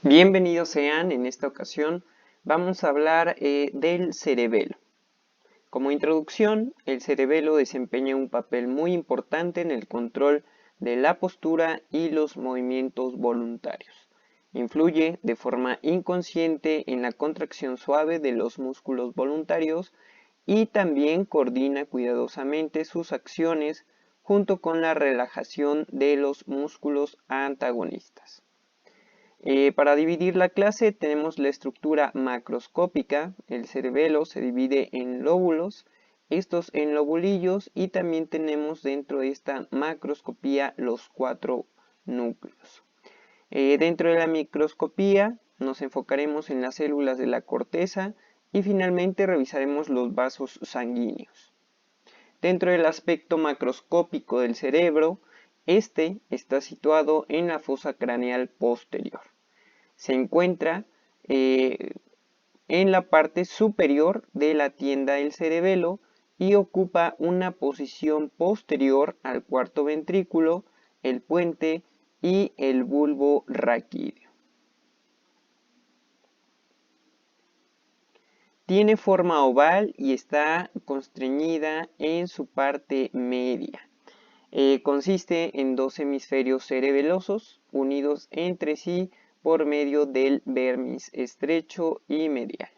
Bienvenidos sean, en esta ocasión vamos a hablar del cerebelo. Como introducción, el cerebelo desempeña un papel muy importante en el control de la postura y los movimientos voluntarios. Influye de forma inconsciente en la contracción suave de los músculos voluntarios y también coordina cuidadosamente sus acciones junto con la relajación de los músculos antagonistas. Para dividir la clase tenemos la estructura macroscópica. El cerebelo se divide en lóbulos, estos en lobulillos, y también tenemos dentro de esta macroscopía los 4 núcleos. Dentro de la microscopía nos enfocaremos en las células de la corteza y finalmente revisaremos los vasos sanguíneos. Dentro del aspecto macroscópico del cerebro, este está situado en la fosa craneal posterior. Se encuentra en la parte superior de la tienda del cerebelo y ocupa una posición posterior al cuarto ventrículo, el puente y el bulbo raquídeo. Tiene forma oval y está constreñida en su parte media. Consiste en dos hemisferios cerebelosos unidos entre sí por medio del vermis estrecho y medial.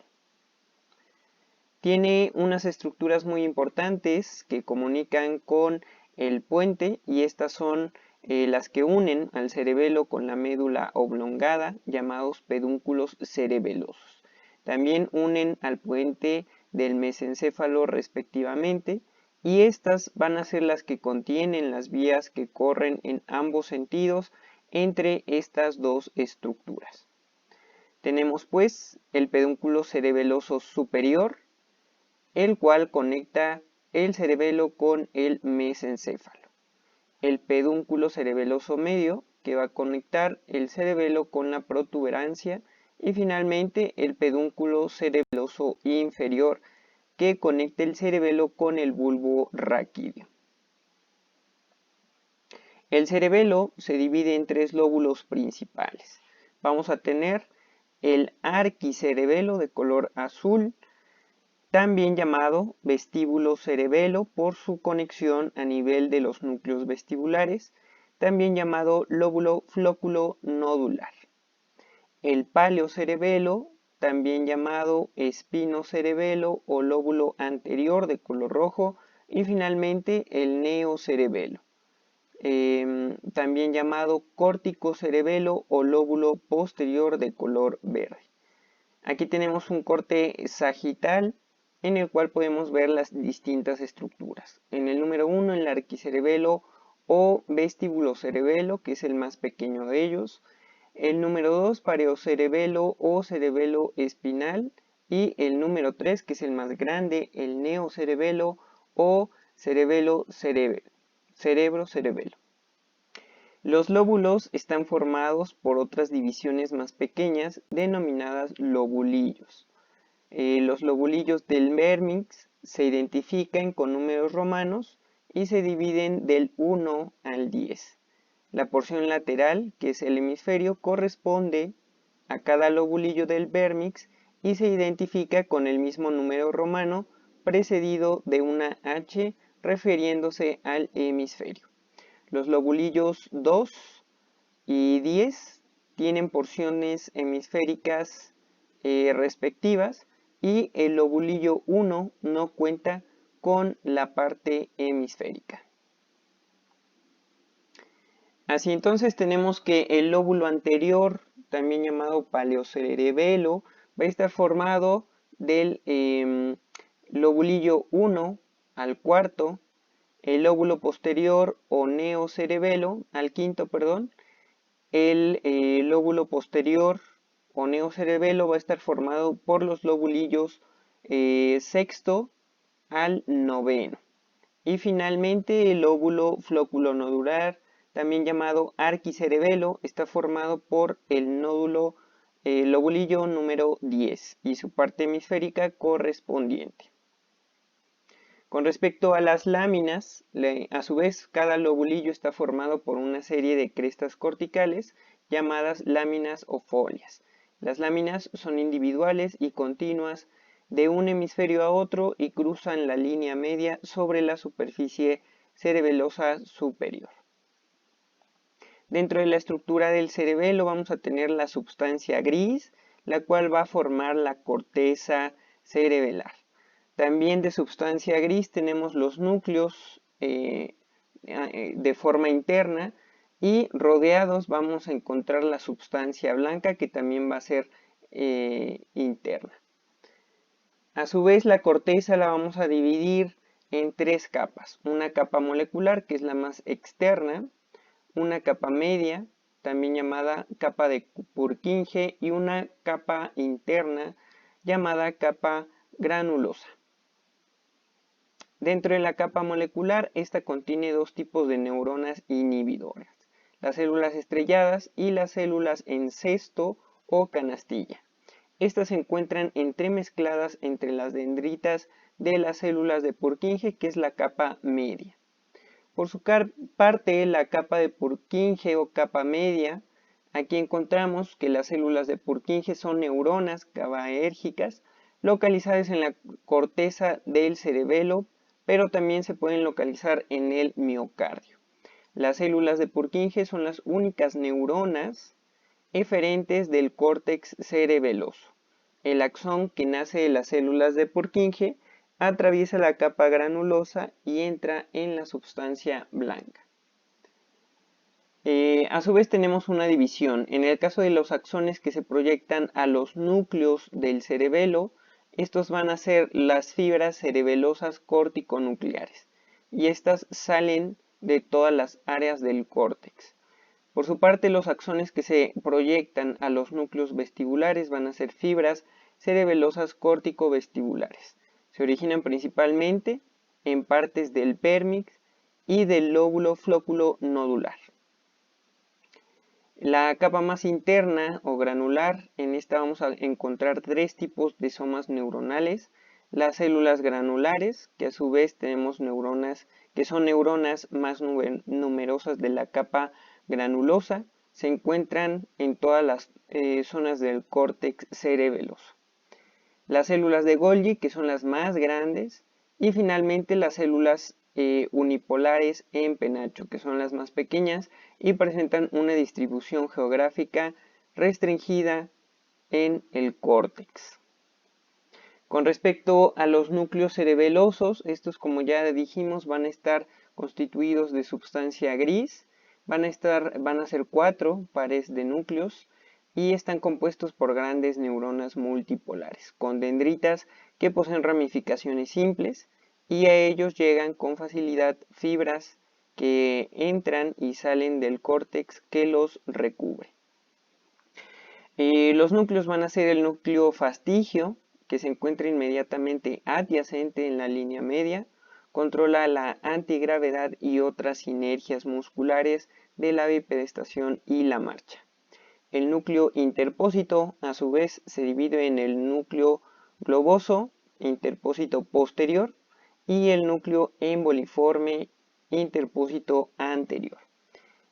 Tiene unas estructuras muy importantes que comunican con el puente, y estas son las que unen al cerebelo con la médula oblongada, llamados pedúnculos cerebelosos. También unen al puente del mesencéfalo respectivamente, y estas van a ser las que contienen las vías que corren en ambos sentidos entre estas dos estructuras. Tenemos pues el pedúnculo cerebeloso superior, el cual conecta el cerebelo con el mesencéfalo. El pedúnculo cerebeloso medio, que va a conectar el cerebelo con la protuberancia, y finalmente el pedúnculo cerebeloso inferior, que conecta el cerebelo con el bulbo raquídeo. El cerebelo se divide en tres lóbulos principales. Vamos a tener el arquicerebelo de color azul, también llamado vestíbulo cerebelo por su conexión a nivel de los núcleos vestibulares, también llamado lóbulo flóculo nodular. El paleocerebelo, también llamado espinocerebelo o lóbulo anterior de color rojo, y finalmente el neocerebelo, también llamado córticocerebelo o lóbulo posterior de color verde. Aquí tenemos un corte sagital en el cual podemos ver las distintas estructuras. En el número 1, el arquicerebelo o vestibulocerebelo, que es el más pequeño de ellos. El número 2, pareocerebelo o cerebelo espinal. Y el número 3, que es el más grande, el neocerebelo o cerebro-cerebelo. Los lóbulos están formados por otras divisiones más pequeñas denominadas lobulillos. Los lobulillos del vérmix se identifican con números romanos y se dividen del 1 al 10. La porción lateral, que es el hemisferio, corresponde a cada lobulillo del vérmix y se identifica con el mismo número romano precedido de una H refiriéndose al hemisferio. Los lobulillos 2 y 10 tienen porciones hemisféricas respectivas, y el lobulillo 1 no cuenta con la parte hemisférica. Así entonces tenemos que el lóbulo anterior, también llamado paleocerebelo, va a estar formado del lobulillo 1 al cuarto, el lóbulo posterior o neocerebelo al quinto, el lóbulo posterior o neocerebelo va a estar formado por los lobulillos sexto al noveno. Y finalmente el lóbulo flóculo-nodular, también llamado arquicerebelo, está formado por el lobulillo número 10 y su parte hemisférica correspondiente. Con respecto a las láminas, a su vez cada lobulillo está formado por una serie de crestas corticales llamadas láminas o folias. Las láminas son individuales y continuas de un hemisferio a otro y cruzan la línea media sobre la superficie cerebelosa superior. Dentro de la estructura del cerebelo vamos a tener la substancia gris, la cual va a formar la corteza cerebelar. También de substancia gris tenemos los núcleos de forma interna y rodeados vamos a encontrar la substancia blanca que también va a ser interna. A su vez la corteza la vamos a dividir en tres capas. Una capa molecular que es la más externa, una capa media, también llamada capa de Purkinje, y una capa interna llamada capa granulosa. Dentro de la capa molecular, esta contiene dos tipos de neuronas inhibidoras, las células estrelladas y las células en cesto o canastilla. Estas se encuentran entremezcladas entre las dendritas de las células de Purkinje, que es la capa media. Por su parte, la capa de Purkinje o capa media, aquí encontramos que las células de Purkinje son neuronas GABAérgicas localizadas en la corteza del cerebelo, pero también se pueden localizar en el miocardio. Las células de Purkinje son las únicas neuronas eferentes del córtex cerebeloso. El axón que nace de las células de Purkinje atraviesa la capa granulosa y entra en la substancia blanca. A su vez tenemos una división. En el caso de los axones que se proyectan a los núcleos del cerebelo, estos van a ser las fibras cerebelosas corticonucleares y estas salen de todas las áreas del córtex. Por su parte, los axones que se proyectan a los núcleos vestibulares van a ser fibras cerebelosas córtico-vestibulares. Se originan principalmente en partes del vérmix y del lóbulo flóculo nodular. La capa más interna o granular, en esta vamos a encontrar tres tipos de somas neuronales. Las células granulares, que a su vez tenemos neuronas, que son neuronas más numerosas de la capa granulosa, se encuentran en todas las zonas del córtex cerebeloso. Las células de Golgi, que son las más grandes, y finalmente las células unipolares en penacho, que son las más pequeñas y presentan una distribución geográfica restringida en el córtex. Con respecto a los núcleos cerebelosos, estos, como ya dijimos, van a estar constituidos de substancia gris, van a ser 4 pares de núcleos y están compuestos por grandes neuronas multipolares, con dendritas que poseen ramificaciones simples, y a ellos llegan con facilidad fibras que entran y salen del córtex que los recubre. Los núcleos van a ser el núcleo fastigio, que se encuentra inmediatamente adyacente en la línea media, controla la antigravedad y otras sinergias musculares de la bipedestación y la marcha. El núcleo interpósito, a su vez, se divide en el núcleo globoso, interpósito posterior, y el núcleo emboliforme, interpósito anterior.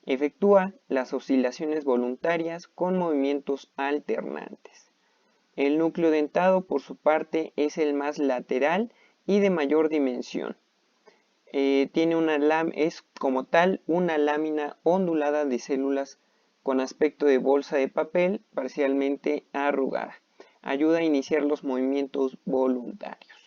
Efectúa las oscilaciones voluntarias con movimientos alternantes. El núcleo dentado, por su parte, es el más lateral y de mayor dimensión. Es como tal una lámina ondulada de células con aspecto de bolsa de papel parcialmente arrugada. Ayuda a iniciar los movimientos voluntarios.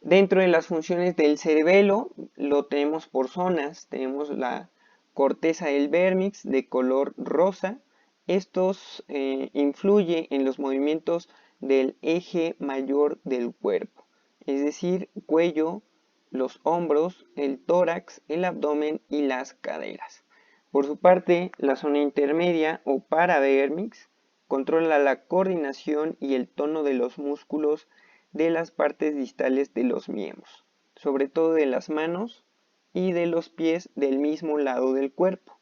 Dentro de las funciones del cerebelo lo tenemos por zonas. Tenemos la corteza del vérmix de color rosa. Estos influyen en los movimientos del eje mayor del cuerpo, es decir, cuello, los hombros, el tórax, el abdomen y las caderas. Por su parte, la zona intermedia o paravérmix controla la coordinación y el tono de los músculos de las partes distales de los miembros, sobre todo de las manos y de los pies del mismo lado del cuerpo.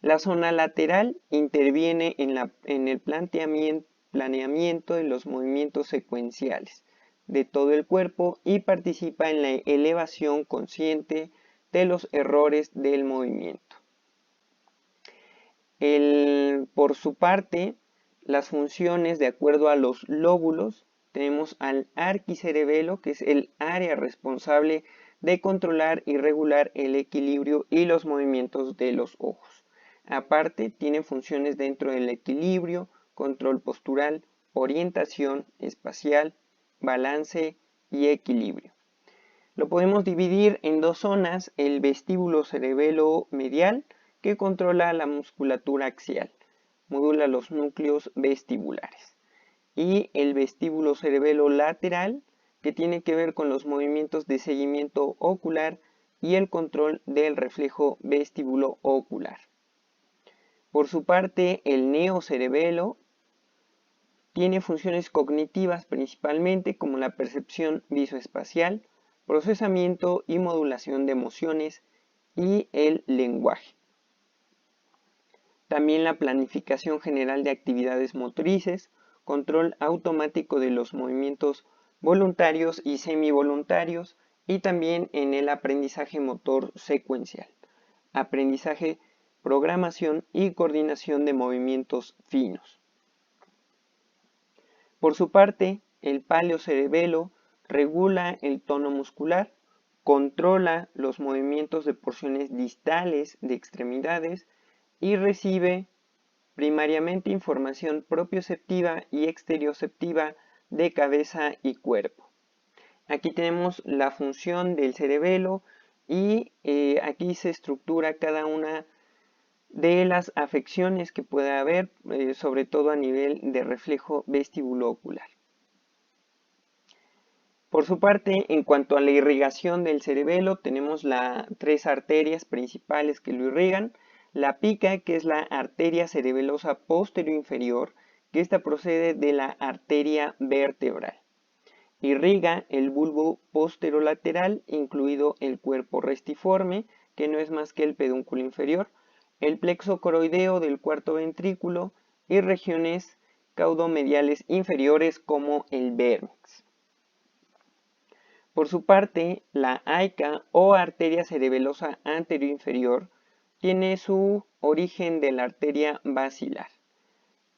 La zona lateral interviene en el planeamiento de los movimientos secuenciales de todo el cuerpo y participa en la elevación consciente de los errores del movimiento. Por su parte, las funciones de acuerdo a los lóbulos, tenemos al arquicerebelo, que es el área responsable de controlar y regular el equilibrio y los movimientos de los ojos. Aparte, tiene funciones dentro del equilibrio, control postural, orientación espacial, balance y equilibrio. Lo podemos dividir en dos zonas: el vestíbulo cerebelo medial, que controla la musculatura axial, modula los núcleos vestibulares, y el vestíbulo cerebelo lateral, que tiene que ver con los movimientos de seguimiento ocular y el control del reflejo vestíbulo ocular. Por su parte, el neocerebelo tiene funciones cognitivas principalmente, como la percepción visoespacial, procesamiento y modulación de emociones y el lenguaje. También la planificación general de actividades motrices, control automático de los movimientos voluntarios y semivoluntarios, y también en el aprendizaje motor secuencial, aprendizaje, programación y coordinación de movimientos finos. Por su parte, el paleocerebelo regula el tono muscular, controla los movimientos de porciones distales de extremidades y recibe primariamente información propioceptiva y exterioceptiva de cabeza y cuerpo. Aquí tenemos la función del cerebelo y aquí se estructura cada una de las afecciones que puede haber, sobre todo a nivel de reflejo vestíbulo-ocular. Por su parte, en cuanto a la irrigación del cerebelo, tenemos las tres arterias principales que lo irrigan. La pica, que es la arteria cerebelosa posterior-inferior, que esta procede de la arteria vertebral. Irriga el bulbo posterolateral, incluido el cuerpo restiforme, que no es más que el pedúnculo inferior, el plexo coroideo del cuarto ventrículo y regiones caudomediales inferiores como el vértex. Por su parte, la AICA o arteria cerebelosa anterior-inferior tiene su origen de la arteria basilar.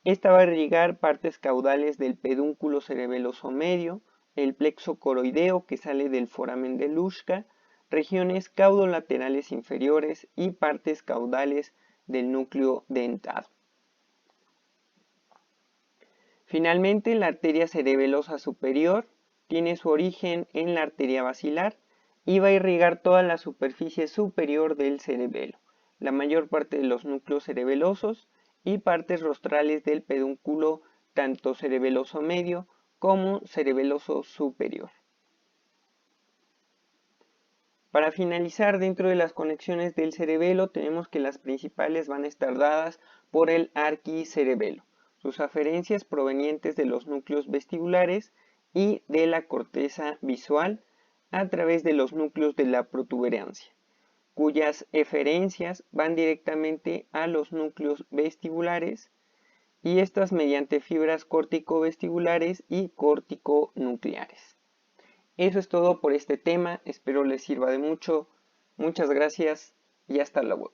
Esta va a irrigar partes caudales del pedúnculo cerebeloso medio, el plexo coroideo que sale del foramen de Luschka, regiones caudolaterales inferiores y partes caudales del núcleo dentado. Finalmente, la arteria cerebelosa superior tiene su origen en la arteria basilar y va a irrigar toda la superficie superior del cerebelo, la mayor parte de los núcleos cerebelosos y partes rostrales del pedúnculo, tanto cerebeloso medio como cerebeloso superior. Para finalizar, dentro de las conexiones del cerebelo tenemos que las principales van a estar dadas por el arquicerebelo, sus aferencias provenientes de los núcleos vestibulares y de la corteza visual a través de los núcleos de la protuberancia, cuyas eferencias van directamente a los núcleos vestibulares, y estas mediante fibras córtico-vestibulares y córtico-nucleares. Eso es todo por este tema, espero les sirva de mucho. Muchas gracias y hasta luego.